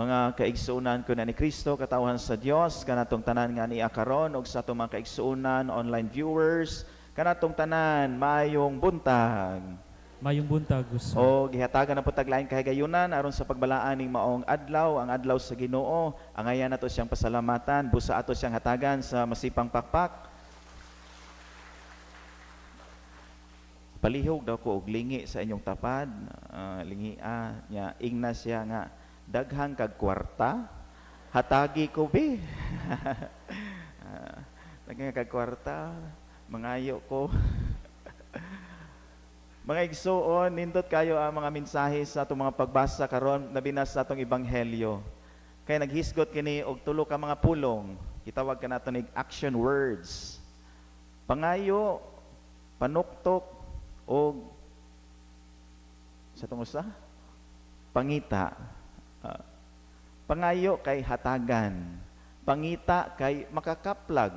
Mga kaigsuunan ko na ni Kristo, katawhan sa Dios, kanatong tanan nga niya karon ug sa atong mga kaigsuunan, online viewers, kanatong tanan maayong buntag. Mayong buntag, sir. O gihatagan na po taglaing kahigayunan aron sa pagbalaan ning maong adlaw, ang adlaw sa Ginoo. Angayan nato siyang pasalamatan, busa ato siyang hatagan sa masipang pakpak. Palihog daw ko og lingi sa inyong tapad, lingia nya ingna siya nga daghang kag kwarta, hatagi ko be. Daghang kag kwarta, mangayo ko. Mga igsuon, nindot kayo ang mga mensahe sa atong mga pagbasa karon nabinas sa atong ebanghelyo. Kaya naghisgot kini og tulo ka mga pulong. Gitawag ka nato nig action words. Pangayo, panuktok, og sa itong usa? Pangita. Pangayo kay hatagan. Pangita kay makakaplag.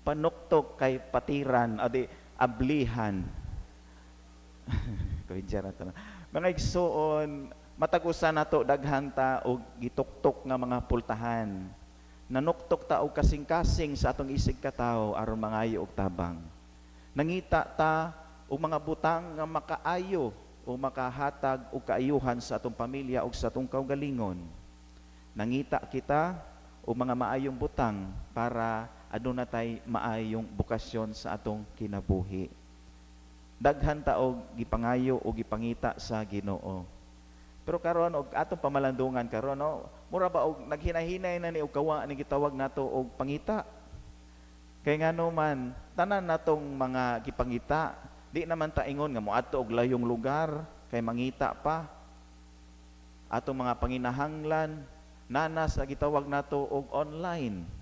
Panuktok kay patiran, adi ablihan. Mga igsuon, matagusan nato daghang ta og gituktok nga mga pultahan. Nanuktok ta og kasing-kasing sa atong isig katawo aron mangayo og tabang. Nangita ta og mga butang nga makaayo o makahatag og kaayuhan sa atong pamilya ug sa atong kaugalingon. Nangita kita og mga maayong butang para aduna tay maayong bukasyon sa atong kinabuhi. Daghan ta og gipangayo o gipangita sa Ginoo. Pero karon og atong pamalandungan karon no, mura ba og naghinahinay na ni og kawa ni gitawag nato og pangita. Kay ngano man tanan natong mga gipangita, di naman ta ingon nga moadto og layong lugar kay mangita pa. Atong mga panginahanglan nanas na gitawag nato og online.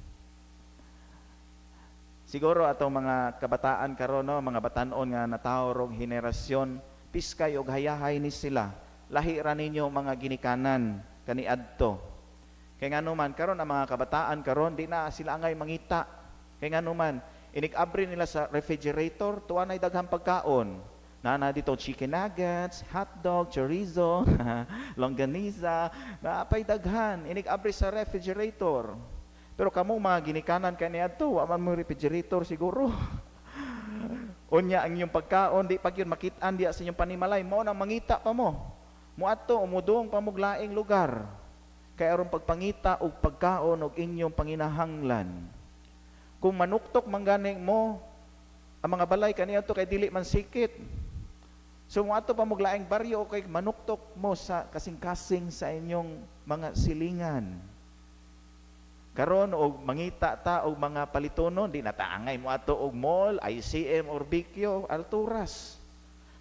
Siguro atong mga kabataan karon no, mga batan-on nga natawrong henerasyon, piskay og hayahay ni sila. Lahi ra ninyo mga ginikanan kaniadto. Kay ngano man karon ang mga kabataan karon di na sila angay mangita. Kay ngano man inig-abri nila sa refrigerator, tuwa na'y daghang pagkaon. Nana dito chicken nuggets, hotdog, chorizo, longganisa, naapay daghan inig-abri sa refrigerator. Pero kamo mga ginikanan kaniadto, wa man mo refrigerator siguro. Unya ang inyong pagkaon, di pag yun makit-an diya sa inyong panimalay, mo nang mangita pa mo. Muadto umudong pa mo laing lugar. Kaya aron pagpangita og pagkaon og inyong panginahanglan. Kung manuktok mangganing mo, ang mga balay kaniadto kay dili man sikit. So muadto pa mo laing baryo kay manuktok mo sa kasing-kasing sa inyong mga silingan. Karon og mangita ta og mga palitonon, di nataangay mo ato og mall, ICM or BQ, alturas.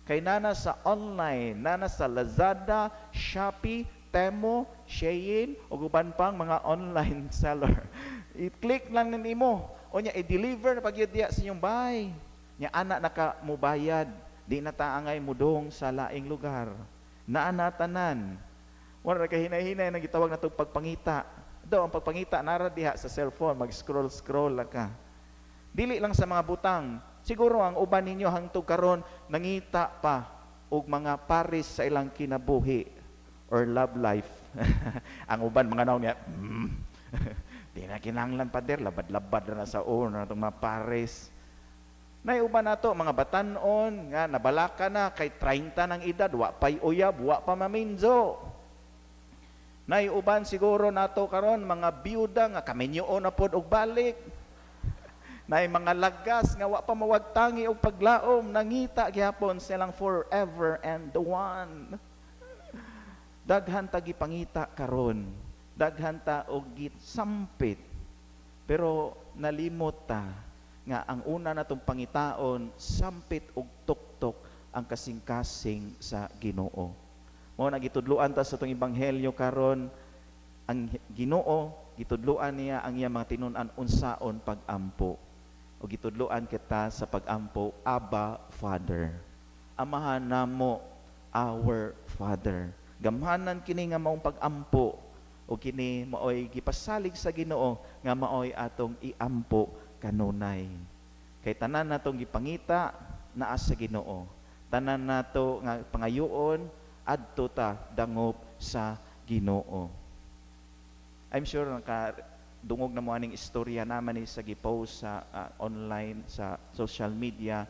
Kay nana sa online, nana sa Lazada, Shopee, Temo, Shein, ug uban pang mga online seller. I-click lang nimo, o nya i-deliver pag yun diya sa inyong bahay. Nya anak naka mubayad, di nataangay mo dong sa laing lugar. Naanatanan. Wala kahinay-hinay na gitawag na itong pagpangita. Do ang pagpangita nara diha sa cellphone, mag-scroll lang ka. Dili lang sa mga butang. Siguro ang uban ninyo hangtod karon nangita pa og mga pares sa ilang kinabuhi or love life. Ang uban mga naon niya, di na kinahanglan pa der, labad-labad na sa una itong mga pares. Nay uban nato mga batan-on nga nabalaka na kay 30 ng edad, wa pay uyab, wa pa maminzo. Nay uban siguro nato karon mga biyuda nga kaminyoon na pod og balik. Nay mga lagas nga wa pa mawagtangi og paglaom, nangita gyapon silang forever and the one. Daghan ta gipangita karon, daghan ta og gitsampit. Pero nalimot ta nga ang una natong pangitaon sampit og tuktok ang kasing-kasing sa Ginoo. Mo na gitudluan ta sa itong ebanghelyo karon, ang Ginoo gitudluan niya ang iya mga tinun-an unsaon pag-ampo. O gitudluan kita sa pag-ampo, Abba Father. Amahan namo, our Father. Gamhanan kini nga maong pag-ampo o kini maoy gipasalig sa Ginoo nga maoy atong iampo kanunay. Kay tanan natong gipangita naa sa Ginoo. Tanan nato nga pangayoon adto ta dangop sa Ginoo. I'm sure dungog na mo aning istorya naman ni sa gipost sa online sa social media.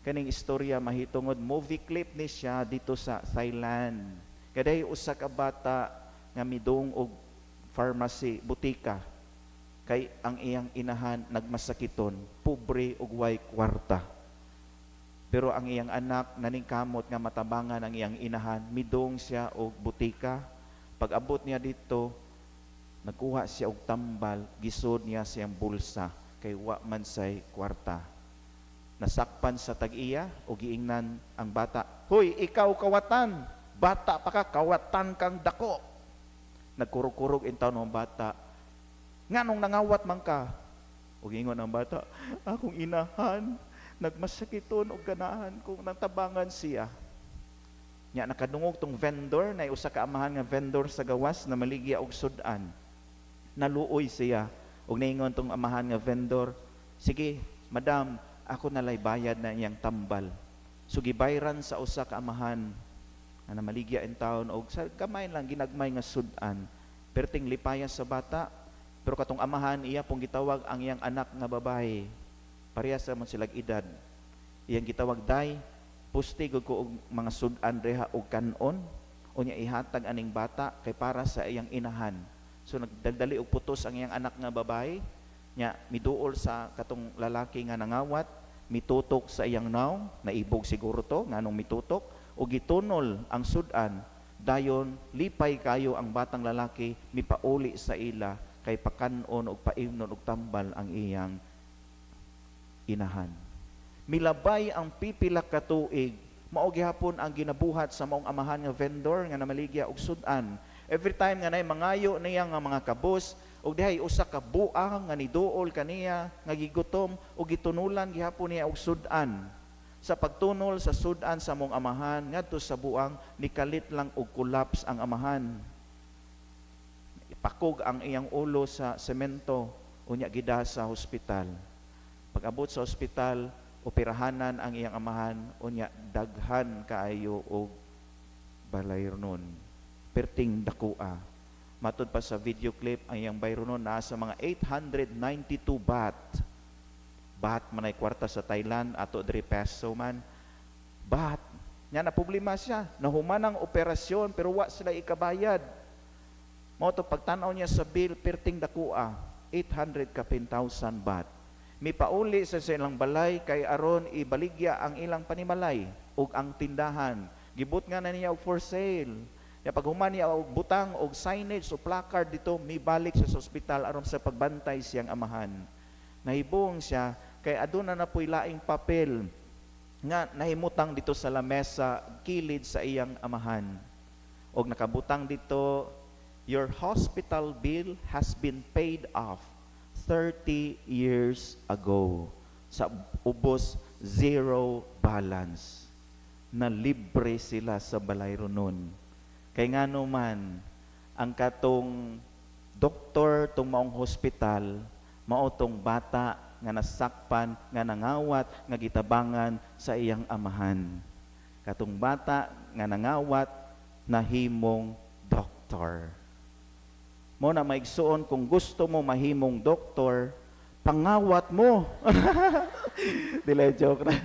Kaning istorya mahitungod movie clip ni siya dito sa Thailand. Kaday usa ka bata nga midung og pharmacy, butika. Kay ang iyang inahan nagmasakiton, pobre ug way kwarta. Pero ang iyang anak naningkamot nga matabangan ang iyang inahan, midung siya og butika. Pag abot niya dito, nagkuha siya og tambal, gisod niya siyang bulsa kay wa man say kwarta. Nasakpan sa tag-iya o giingnan ang bata, "Hoy, ikaw kawatan! Bata pa ka, kawatan kang dako!" Nagkurog-kurog in taon ng bata, "Nganong nangawat man ka?" O giingon ang bata, "Akong inahan, nagmasakiton og ganahan kung natabangan siya." Nya nakadungog tong vendor na usa ka amahan nga vendor sa gawas na maligya og sudan. Naluoy siya ug naingon tong amahan nga vendor, "Sige, madam, ako nalay bayad na iyang tambal." So gibayran sa usa ka amahan na maligya in town og sa gamay lang ginagmay nga sudan. Perting lipaya sa bata, pero katong amahan iya pong gitawag ang iyang anak nga babae. Parehas man silang edad. Iyang gitawag, "Day, pustig ko og mga sudan reha og kanon." Unya ihatag aning bata kay para sa iyang inahan. So nagdaldali og putos ang iyang anak nga babae, nya miduol sa katong lalaki nga nangawat, mitutok sa iyang naw, naibog siguro to nganong mitutok, o gitunol ang sudan. Dayon lipay kayo ang batang lalaki, mipauli sa ila kay pakanon og paimnon og tambal ang iyang inahan. Milabay ang pipila ka tuig, mao gihapon ang ginabuhat sa maong amahan nga vendor nga namaligya og sudan. Every time nga nay mangayo niya nga mga kabus, og dihay usa ka buang nga niduol kaniya nga gigutom og gitunulan gihapon niya og sudan. Sa pagtunol sa sudan sa mong amahan ngadto sa buang, nikalit lang og collapse ang amahan. Ipakog ang iyang ulo sa semento, unya gida sa hospital. Pag-abot sa hospital, operahanan ang iyang amahan, unya daghan kaayo og balayron. Perting dakua. Matud pa sa video clip, ang iyang bayronon naa sa mga 892 baht. Baht man ay kwarta sa Thailand, ato diri peso man. Baht. Nya na problema siya, nahuman ang operasyon pero wa sila ikabayad. Mao to pagtan-aw niya sa bill, perting dakua, 800 ka 10,000 baht. Mipauli sa silang balay kay aron ibaligya ang ilang panimalay ug ang tindahan. Gibut nga na niya og for sale. Ya pag human niya og butang og signage o placard dito, mibalik siya sa ospital aron sa pagbantay siyang amahan. Nahibong siya kay aduna na po'y laing papel nga nahimutang dito sa lamesa kilid sa iyang amahan. Og nakabutang dito, "Your hospital bill has been paid off 30 years ago." Sa ubos, zero balance. Na libre sila sa balayronon. Kay ngano man, ang katong doktor tong maong hospital, mao tong bata nga nasakpan, nga nangawat, nga gitabangan sa iyang amahan. Katong bata nga nangawat, nahimong doktor. Mo na maigsuon, kung gusto mo mahimong doktor, pangawat mo. Dili, joke na.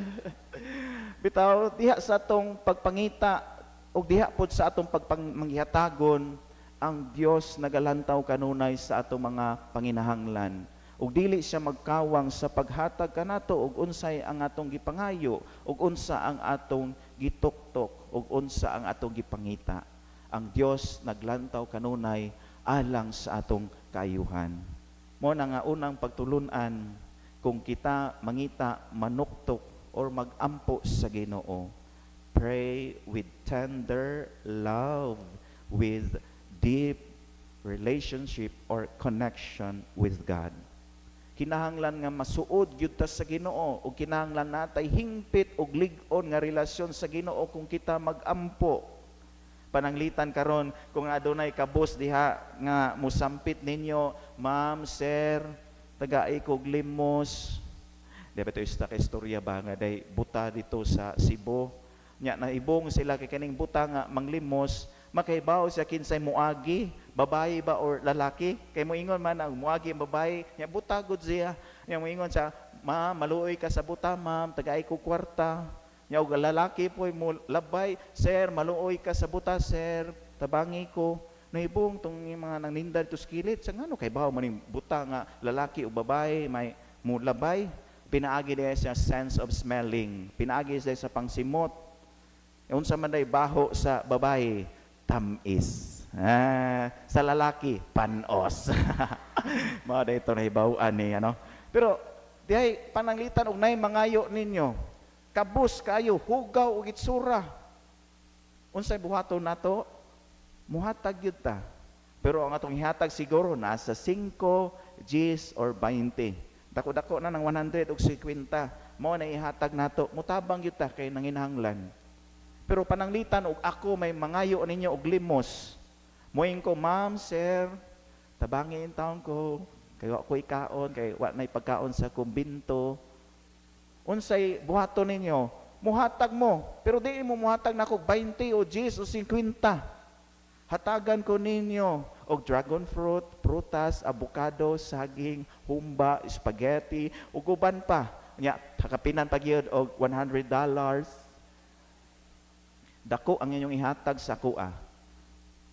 Bitaw, diha sa atong pagpangita, o diha pod sa atong pagpanghihatagon, ang Dios nagalantaw kanunay sa atong mga panginahanglan. Ug dili siya magkawang sa paghatag kanato og unsay ang atong gipangayo, ug unsa ang atong gituktok, ug unsa ang atong gipangita. Ang Dios naglantaw kanunay alang sa atong kaayuhan. Mo na nga unang pagtulunan, kung kita mangita, manuktok or magampo sa Ginoo, pray with tender love, with deep relationship or connection with God. Kinahanglan nga masuod gyud ta sa Ginoo, ug kinahanglan natay hingpit ug lig-on nga relasyon sa Ginoo kung kita magampo. Pananglitan karon kung adunay kabus diha nga musampit ninyo, "Ma'am, sir, tagai kog limos." Di ba ito ka istorya ba nga day buta dito sa Cebu? Nya naibong sila kay kaning buta nga manglimos, makaibaw siya kinsay muagi, babae ba or lalaki? Kay mo ingon man ang muagi ang babae, nya butagod siya. Nya mo ingon siya, "Ma'am, maluoy ka sa buta, ma'am, tagay ko kwarta." Nya og lalaki po mo labay, "Sir, maluoy ka sa buta, sir, tabangi ko." Naibong tong mga nangnindan to skillet sa ngano kay bawo maning buta nga lalaki o babae may mulabay. Pinaagi diya sa sense of smelling, pinaagi diya sa pangsimot. Unsa man day baho sa babae, tamis. Sa lalaki, panos. Mao day ito nahibaw-an ni ano. Pero dihay pananglitan og nay mangayo ninyo. Kabus kayo, hugaw ug itsura. Unsay buhaton nato? Muhatag yun ta. Pero ang atong ihatag siguro nasa 5, 10 or 20. Dako-dako na ng 100 o 50. Mao na ihatag nato. Mutabang yun ta kay nanginahanglan. Pero pananglitan og ako may mangayo ninyo og limos. Moing ko, "Ma'am, sir, tabangin taon ko. Kay wa ko ikaon, kay wa nay pagkaon sa kumbinto." Unsay buhaton ninyo? Muhatag mo. Pero di mo muhatag nako 20 o 10 o 50. Hatagan ko ninyo og dragon fruit, prutas, avocado, saging, humba, spaghetti, ug uban pa. Nya hakapinan pa gyud og $100. Dako ang inyong ihatag sa kuha.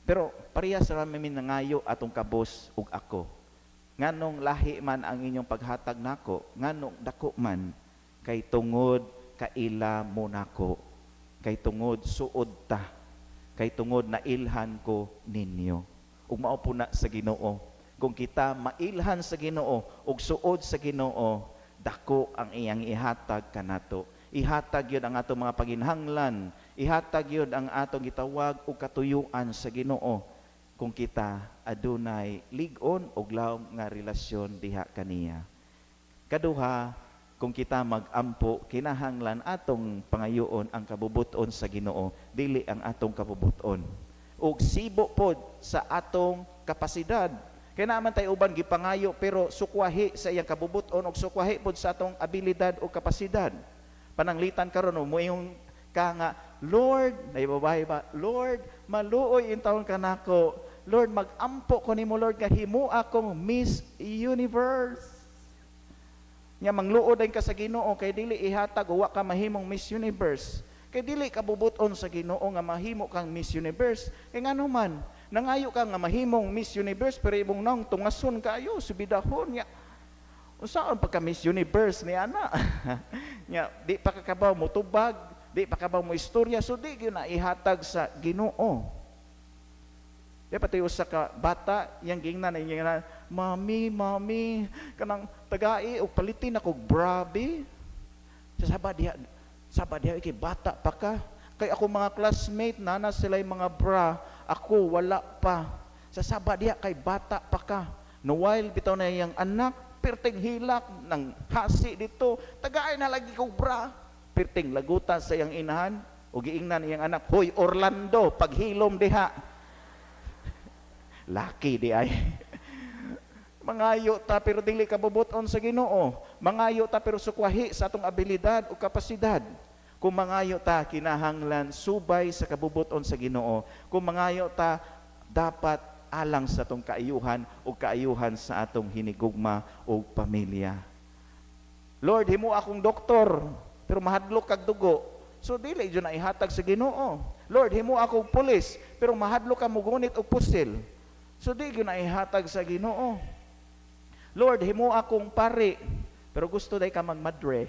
Pero parehas ra mi nangayo atong kabos ug ako. Nganong lahi man ang inyong paghatag nako, nganong dako man kay tungod kaila mo nako, kay tungod suod ta. Kay tungod na ilhan ko ninyo. Ug mao po na sa Ginoo. Kung kita mailhan sa Ginoo ug suod sa Ginoo, dako ang iyang ihatag kanato. Ihatag yun ang atong mga paginhanglan. Ihatag yun ang atong gitawag ug katuyuan sa Ginoo. Kung kita adunay lig-on ug lawom nga relasyon diha kaniya. Kaduha, kung kita mag-ampo, kinahanglan atong pangayoon ang kabubuton sa Ginoo, dili ang atong kabubuton. Ug sibo pod sa atong kapasidad. Kaya naman tayo uban gipangayo pero sukwahi sa iyang kabubuton ug sukwahi pod sa atong abilidad o kapasidad. Pananglitan karon mo yung ka nga, "Lord," naibabahay ba, "Lord, maluoy in taon ka nako. Lord, mag-ampo ko nimo, Lord, nga himo akong Miss Universe." Nya mangluod din ka sa Ginoo kay dili ihatag wa ka mahimong Miss Universe. Kay dili ka bubuton sa Ginoo nga mahimo kang Miss Universe. Kay ngano man, nangayo ka nga mahimong Miss Universe pero imong nang tungason kayo subidahon nya. Unsaon pagka Miss Universe ni ana? Nya di pa ka kabaw mo tubag, di pa kabaw mo istorya, so di gyud na ihatag sa Ginoo. Di pati usa ka bata, yang gingnan niya, "Mami, mami, kanang tagai o palitin ako brabe." Sabad diha iki bata pa ka. Kay ako mga classmate nana sila mga bra, ako wala pa. Sabad diha kay bata pa ka. No while bitaw na iyang anak, perting hilak ng hasi dito, tagai na lagi ko bra. Perting lagutan sa iyang inahan, o giingnan iyang anak, "Hoy Orlando, paghilom diha." Laki di ay. Mangayo ta pero dili ka bubuton sa Ginoo. Mangayo ta pero sukwahi sa atong abilidad o kapasidad. Kung mangayo ta, kinahanglan subay sa kabubuton sa Ginoo. Kung mangayo ta, dapat alang sa atong kaayuhan o kaayuhan sa atong hinigugma o pamilya. "Lord, himo akong doktor pero mahadlok kag dugo." So dili jud na ihatag sa Ginoo. "Lord, himo akong pulis pero mahadlok ka mugunit og pusil." So di gyud na ihatag sa Ginoo. "Lord, himo akong pari pero gusto day ka magmadre."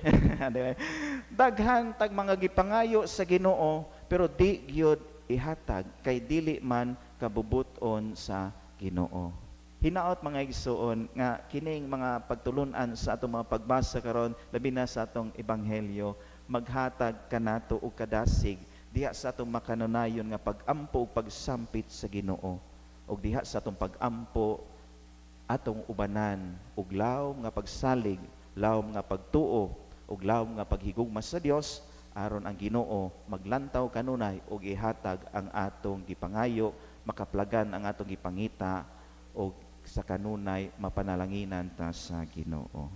Daghan tag mga gipangayo sa Ginoo pero di gyud ihatag kay dili man kabubuton sa Ginoo. Hinaot mga igsoon nga kining mga pagtulunan sa atong mga pagbasa karon labi na sa atong ebanghelyo maghatag kanato og kadasig diha sa atong makanunayon nga pag-ampo ug pagsampit sa Ginoo. Og diha sa atong pag-ampo atong ubanan og lawom nga pagsalig, lawom nga pagtuo ug lawom nga paghigugma sa Dios aron ang Ginoo maglantaw kanunay og ihatag ang atong gipangayo, makaplagan ang atong gipangita og sa kanunay mapanalanginan ta sa Ginoo.